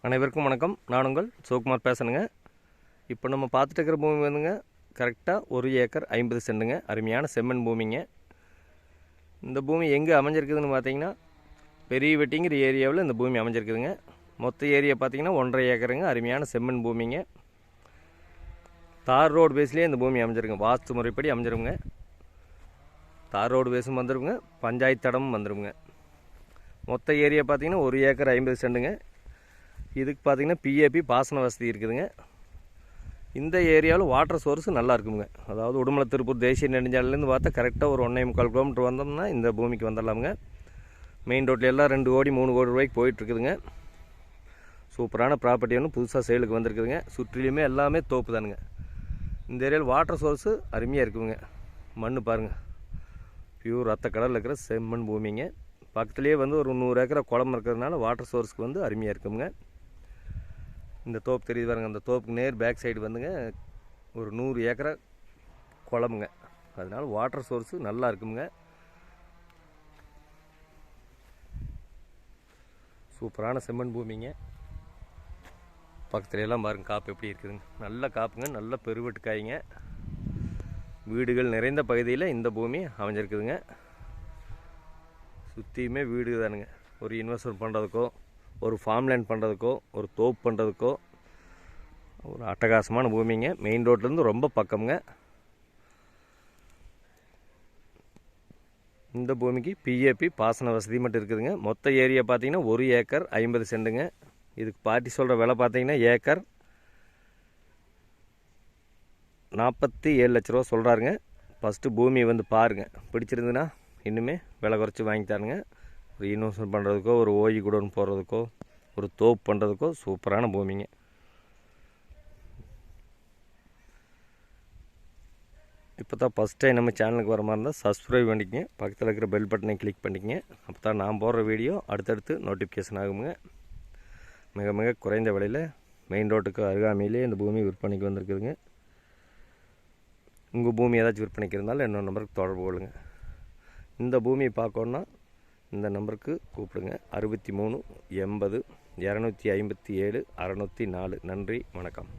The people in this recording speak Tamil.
அனைவருக்கும் வணக்கம். நான் உங்கள் சிவகுமார் பேசணுங்க. இப்போ நம்ம பார்த்துட்டு இருக்கிற பூமி வந்துங்க கரெக்டாக 1 ஏக்கர் 50 சென்ட்டுங்க. அருமையான செம்மண் பூமிங்க. இந்த பூமி எங்கே அமைஞ்சிருக்குதுன்னு பார்த்தீங்கன்னா பெரிய வெட்டிங்கிற ஏரியாவில் இந்த பூமி அமைஞ்சிருக்குதுங்க. மொத்த ஏரியா பார்த்தீங்கன்னா 1.5 ஏக்கருங்க. அருமையான செம்மண் பூமிங்க. தார் ரோடு பேஸ்லேயே இந்த பூமி அமைஞ்சிருங்க. வாஸ்து முறைப்படி அமைஞ்சிருங்க. தார் ரோடு பேஸும் வந்துருங்க, பஞ்சாயத்து தடமும் வந்துருங்க. மொத்த ஏரியா பார்த்தீங்கன்னா 1 ஏக்கர் 50 சென்ட்டுங்க. இதுக்கு பார்த்தீங்கன்னா பிஏபி பாசன வசதி இருக்குதுங்க. இந்த ஏரியாவில் வாட்டர் சோர்ஸு நல்லா இருக்குங்க. அதாவது உடுமலை திருப்பூர் தேசிய நெடுஞ்சாலையிலேருந்து பார்த்தா கரெக்டாக ஒரு 1.25 கிலோமீட்டர் வந்தோம்னா இந்த பூமிக்கு வந்துடலாமுங்க. மெயின் ரோட்டில் எல்லாம் 2 கோடி 3 கோடி ரூபாய்க்கு போயிட்டுருக்குதுங்க. சூப்பரான ப்ராப்பர்ட்டி ஒன்று புதுசாக சேலுக்கு வந்துருக்குதுங்க. சுற்றிலையுமே எல்லாமே தோப்பு தானுங்க. இந்த ஏரியாவில் வாட்டர் சோர்ஸு அருமையாக இருக்குதுங்க. மண் பாருங்கள், பியூர் ரத்த கடலில் இருக்கிற செம்மண் பூமிங்க. பக்கத்துலேயே வந்து ஒரு 100 ஏக்கரை குளம் இருக்கிறதுனால வாட்டர் சோர்ஸுக்கு வந்து அருமையாக இருக்குங்க. இந்த தோப்பு தெரியுது பாருங்க, அந்த தோப்புக்கு நேர் பேக் சைடு வந்துங்க ஒரு 100 ஏக்கரை குளமுங்க. அதனால வாட்டர் சோர்ஸு நல்லா இருக்குங்க. சூப்பரான செம்மண் பூமிங்க. பக்கத்துல எல்லாம் பாருங்க காப்பு எப்படி இருக்குதுங்க. நல்ல காப்புங்க, நல்ல பெருவெட்டு காய்ங்க. வீடுகள் நிறைந்த பகுதியில் இந்த பூமி அமைஞ்சிருக்குதுங்க. சுற்றியுமே வீடு தானுங்க. ஒரு இன்வெஸ்ட்மெண்ட் பண்ணுறதுக்கோ, ஒரு ஃபார்ம்லேண்ட் பண்ணுறதுக்கோ, ஒரு தோப்பு பண்ணுறதுக்கோ ஒரு அட்டகாசமான பூமிங்க. மெயின் ரோட்லேருந்து ரொம்ப பக்கம்ங்க. இந்த பூமிக்கு பிஏபி பாசன வசதி மட்டும் இருக்குதுங்க. மொத்த ஏரியா பார்த்தீங்கன்னா 1 ஏக்கர் 50 சென்ட்டுங்க. இதுக்கு பார்ட்டி சொல்கிற விலை பார்த்தீங்கன்னா ஏக்கர் 47 லட்ச ரூபா சொல்கிறாருங்க. ஃபஸ்ட்டு பூமியை வந்து பாருங்கள், பிடிச்சிருந்துன்னா இன்னுமே விலை குறைச்சி வாங்கி தரணுங்க. ஒரு இன்வெஸ்ட்மெண்ட் பண்ணுறதுக்கோ, ஒரு ஓய்வு குடோன் போடுறதுக்கோ, ஒரு தோப்பு பண்ணுறதுக்கோ சூப்பரான பூமிங்க. இப்போ தான் ஃபஸ்ட் டைம் நம்ம சேனலுக்கு வர மாதிரி இருந்தால் சப்ஸ்கிரைப் பண்ணிக்கங்க. பக்கத்தில் இருக்கிற பெல் பட்டனை கிளிக் பண்ணிக்கங்க. அப்போ தான் நான் போடுற வீடியோ அடுத்தடுத்து நோட்டிஃபிகேஷன் ஆகுங்க. மிக மிக குறைந்த விலையில் மெயின் ரோட்டுக்கு அருகாமையிலே இந்த பூமி விற்பனைக்கு வந்திருக்குதுங்க. உங்கள் பூமி ஏதாச்சும் விற்பனைக்கு இருந்தாலும் என்னோட நம்பருக்கு தொடர்பு கொள்ளுங்க. இந்த பூமியை பார்க்கணுன்னா இந்த நம்பருக்கு கூப்பிடுங்க. 63 80 257 604. நன்றி, வணக்கம்.